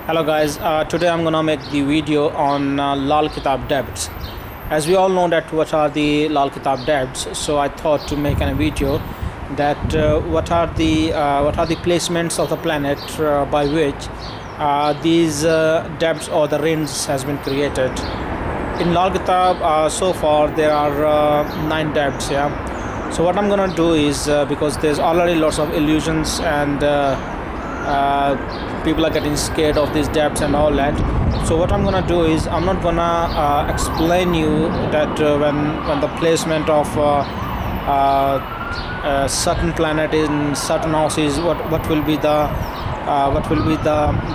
Hello guys, today I'm gonna make the video on Lal Kitab debts. As we all know that what are the Lal Kitab debts, so I thought to make a video that what are the placements of the planet by which these debts or the rings has been created. In Lal Kitab, so far there are 9 debts. Yeah. So what I'm gonna do is because there's already lots of illusions and people are getting scared of these debts and all that. So what I'm gonna do is I'm not gonna explain you that when the placement of certain planet in certain houses, what will be the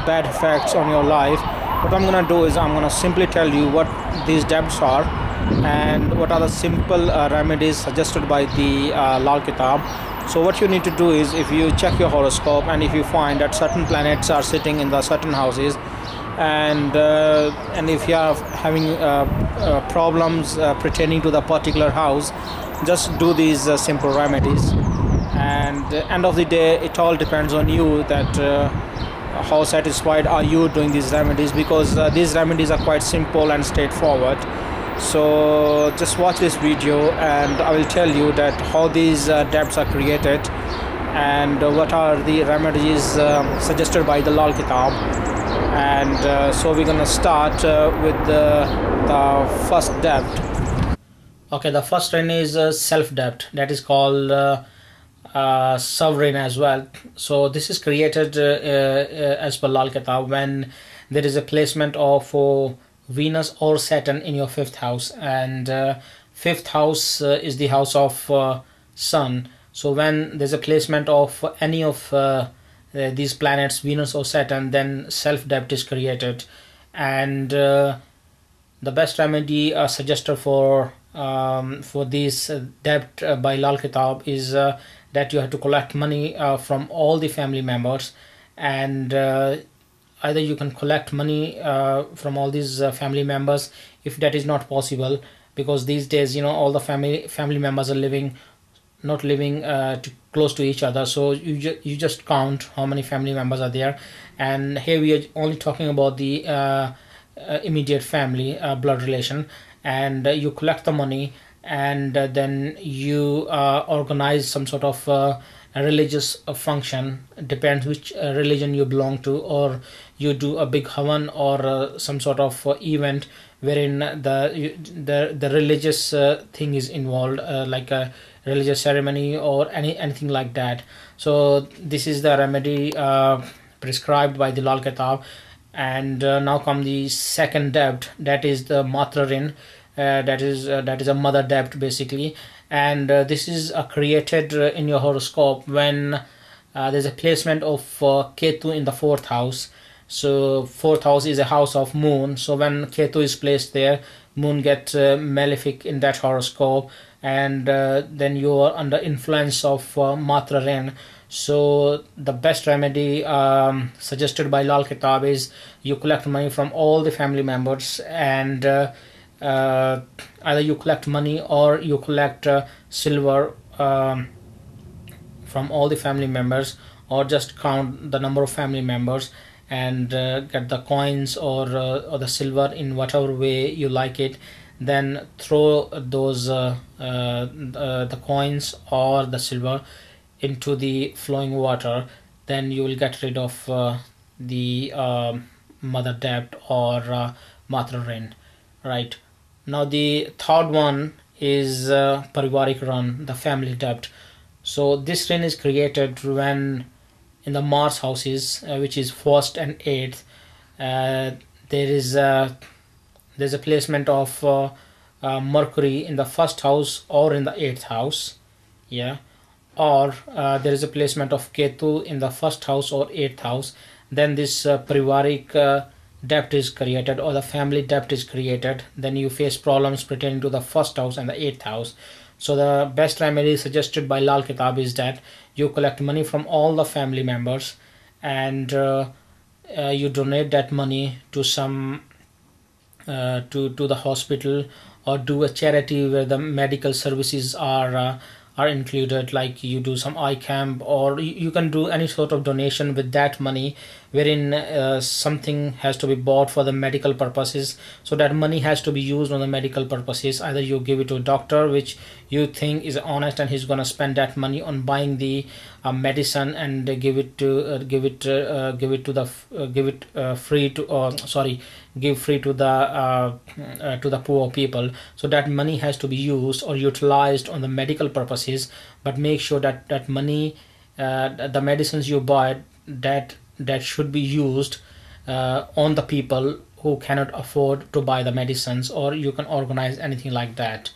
bad effects on your life. What I'm gonna do is I'm gonna simply tell you what these debts are and what are the simple remedies suggested by the Lal Kitab. So what you need to do is, if you check your horoscope and if you find that certain planets are sitting in the certain houses, and if you are having problems pertaining to the particular house, just do these simple remedies. And at the end of the day, it all depends on you that how satisfied are you doing these remedies, because these remedies are quite simple and straightforward. So just watch this video and I will tell you that how these debts are created and what are the remedies suggested by the Lal Kitab. And so we're gonna start with the first debt. Okay, the first one is self-debt, that is called sovereign as well. So this is created as per Lal Kitab when there is a placement of Venus or Saturn in your 5th house, and 5th house is the house of Sun. So when there's a placement of any of these planets, Venus or Saturn, then self-debt is created. And the best remedy suggested for this debt by Lal Kitab is that you have to collect money from all the family members, and either you can collect money from all these family members. If that is not possible, because these days all the family members are not living close to each other, so you just count how many family members are there. And here we are only talking about the immediate family blood relation, and you collect the money, and then you organize some sort of a religious function, depends which religion you belong to, or you do a big havan or some sort of event wherein the religious thing is involved, like a religious ceremony or anything like that. So this is the remedy prescribed by the Lal Kitab. And now come the second debt, that is the Matra Rin. That is a mother debt basically, and this is created in your horoscope when there's a placement of Ketu in the 4th house. So 4th house is a house of moon, so when Ketu is placed there, moon gets malefic in that horoscope, and then you are under influence of Matra Rin. So the best remedy suggested by Lal Kitab is you collect money from all the family members, and either you collect money or you collect silver from all the family members, or just count the number of family members and get the coins or the silver in whatever way you like it. Then throw those the coins or the silver into the flowing water. Then you will get rid of the mother debt or Matra Rin. Right. Now the third one is Parivarik Ran, the family debt. So this rin is created when in the Mars houses, which is 1st and 8th, there's a placement of Mercury in the 1st house or in the 8th house, yeah, or there is a placement of Ketu in the 1st house or 8th house. Then this Parivarik debt is created, or the family debt is created. Then you face problems pertaining to the 1st house and the 8th house. So the best remedy suggested by Lal Kitab is that you collect money from all the family members, and you donate that money to some to the hospital, or do a charity where the medical services are included, like you do some eye camp, or you can do any sort of donation with that money wherein something has to be bought for the medical purposes, so that money has to be used on the medical purposes. Either you give it to a doctor which you think is honest and he's gonna spend that money on buying the medicine, and give it to give free to the poor people. So that money has to be used or utilized on the medical purposes, but make sure that that money, the medicines you buy, that should be used on the people who cannot afford to buy the medicines, or you can organize anything like that.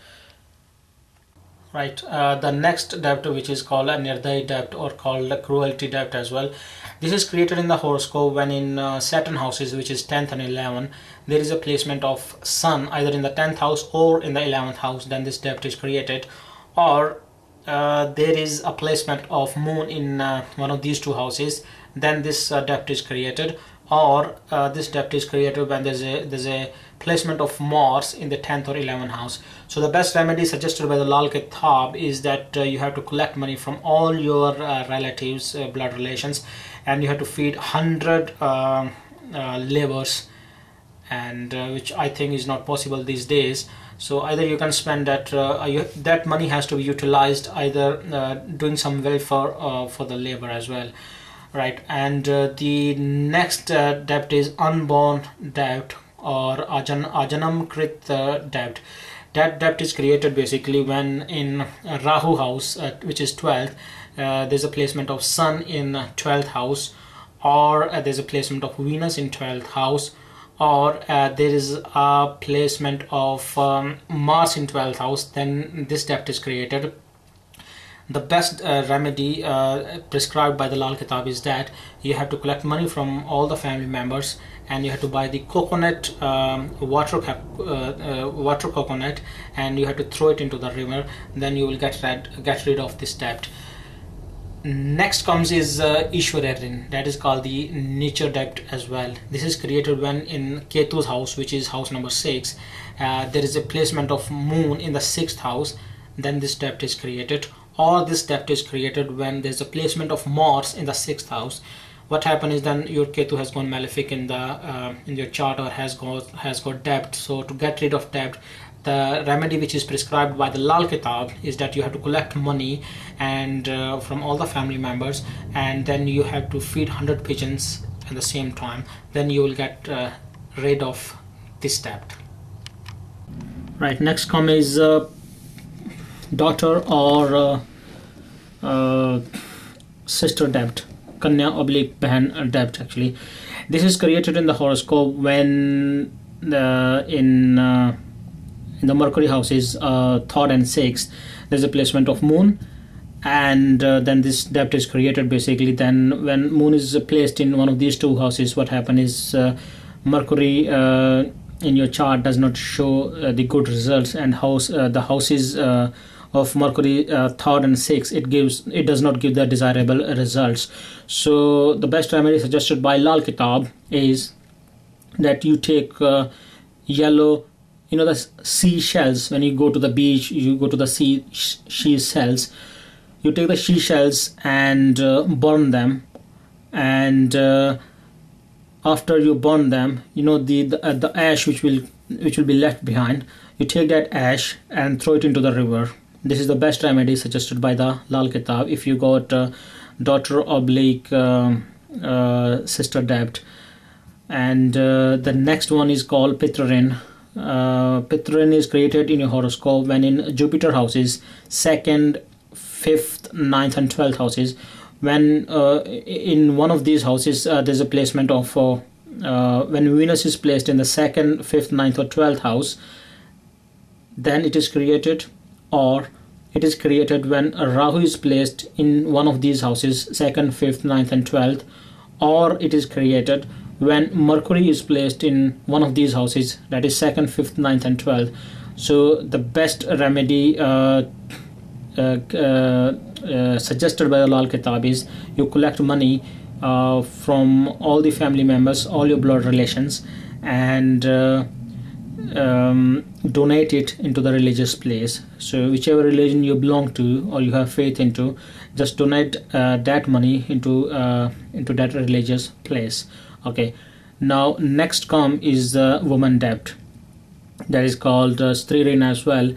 Right, the next debt, which is called a nirday debt or called a cruelty debt as well. This is created in the horoscope when in Saturn houses, which is 10th and 11th, there is a placement of sun either in the 10th house or in the 11th house, then this debt is created. Or there is a placement of moon in one of these two houses, then this debt is created. Or this debt is created when there's a placement of Mars in the 10th or 11th house. So the best remedy suggested by the Lal Kitab is that you have to collect money from all your relatives, blood relations, and you have to feed 100 laborers, and which I think is not possible these days. So either you can spend that that money has to be utilized either doing some welfare for the labor as well. Right, and the next debt is unborn debt or ajanamkrit debt. That debt is created basically when in Rahu house, which is 12th, there's a placement of Sun in 12th house, or there's a placement of Venus in 12th house, or there is a placement of Mars in 12th house, then this debt is created. The best remedy prescribed by the Lal Kitab is that you have to collect money from all the family members, and you have to buy the coconut water coconut, and you have to throw it into the river. Then you will get rid of this debt. Next comes is Ishwara Rin, that is called the nature debt as well. This is created when in Ketu's house, which is house number 6, there is a placement of moon in the 6th house, then this debt is created. Or this debt is created when there's a placement of Mars in the 6th house. What happens is then your Ketu has gone malefic in your chart, or has got debt. So to get rid of debt, the remedy which is prescribed by the Lal Kitab is that you have to collect money and from all the family members, and then you have to feed 100 pigeons at the same time. Then you will get rid of this debt. Right, next come is daughter or sister debt, kanya/behan debt. Actually, this is created in the horoscope when in the Mercury houses 3rd and 6th, there's a placement of moon, and then this debt is created basically. Then when moon is placed in one of these two houses, what happens is Mercury in your chart does not show the good results, and the houses of Mercury 3rd and 6th, it does not give the desirable results. So the best remedy suggested by Lal Kitab is that you take yellow, the seashells. When you go to the beach, you go to the seashells, you take the seashells and burn them, and after you burn them, the ash which will be left behind, you take that ash and throw it into the river. This is the best remedy suggested by the Lal Kitab if you got daughter/sister debt. And the next one is called Pitrarin. Pitrarin is created in your horoscope when in Jupiter houses 2nd, 5th, 9th and 12th houses. When in one of these houses there's a placement of when Venus is placed in the 2nd, 5th, 9th or 12th house, then it is created. Or it is created when Rahu is placed in one of these houses 2nd, 5th, 9th and 12th. Or it is created when Mercury is placed in one of these houses, that is 2nd, 5th, 9th and 12th. So the best remedy suggested by the Lal Kitab is you collect money from all the family members, all your blood relations, and donate it into the religious place. So whichever religion you belong to or you have faith into, just donate that money into that religious place. Okay, now next come is the woman debt, that is called Stri Rin as well.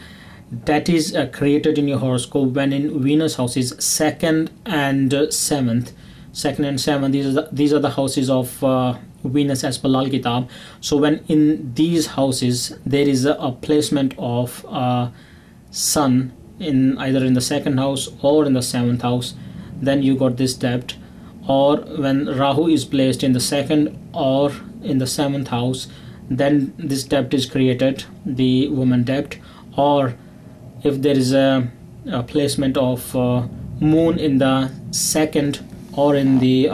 That is created in your horoscope when in Venus houses 2nd and 7th. 2nd and 7th, these are the houses of Venus as per Lal Kitab. So when in these houses there is a placement of sun in either in the 2nd house or in the 7th house, then you got this debt. Or when Rahu is placed in the 2nd or in the 7th house, then this debt is created, the woman debt. Or if there is a placement of moon in the 2nd or in the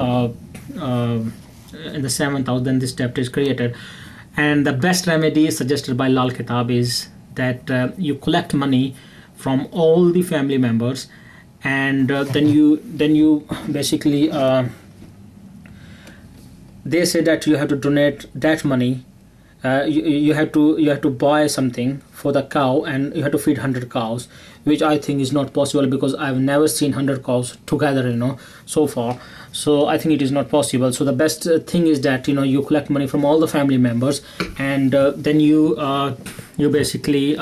7th house, then this debt is created. And the best remedy suggested by Lal Kitab is that you collect money from all the family members, and then you basically they say that you have to donate that money. You have to buy something for the cow, and you have to feed 100 cows, which I think is not possible, because I've never seen 100 cows together, so far. So I think it is not possible. So the best thing is that you collect money from all the family members, and then you basically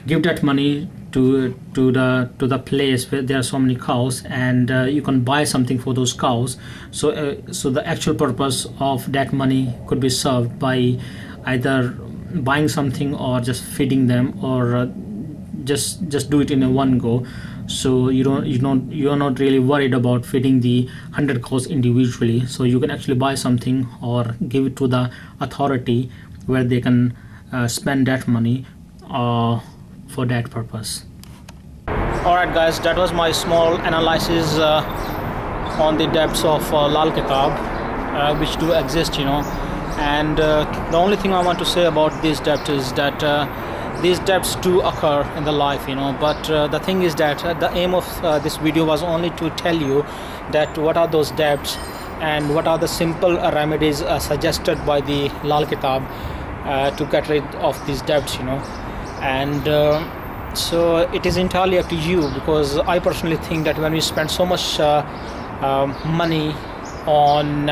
give that money to the place where there are so many cows, and you can buy something for those cows. So the actual purpose of that money could be served by either buying something or just feeding them, or just do it in a one go. So you're not really worried about feeding the 100 cows individually. So you can actually buy something or give it to the authority where they can spend that money for that purpose. Alright guys, that was my small analysis on the depths of Lal Kitab, which do exist, and the only thing I want to say about these depths is that these depths do occur in the life, but the thing is that the aim of this video was only to tell you that what are those depths and what are the simple remedies suggested by the Lal Kitab to get rid of these debts, and so it is entirely up to you, because I personally think that when we spend so much money on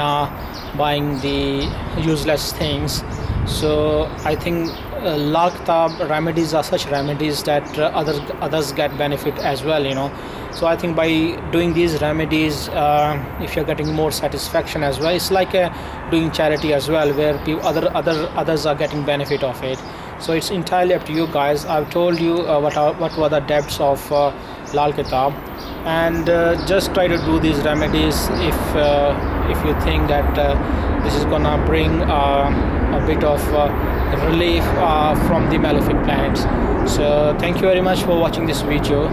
buying the useless things, so I think Lal Kitab remedies are such remedies that others get benefit as well, So I think by doing these remedies, if you're getting more satisfaction as well, it's like doing charity as well, where others are getting benefit of it. So it's entirely up to you guys. I've told you what were the depths of Lal Kitab, and just try to do these remedies if you think that this is gonna bring a bit of relief from the malefic planets. So thank you very much for watching this video.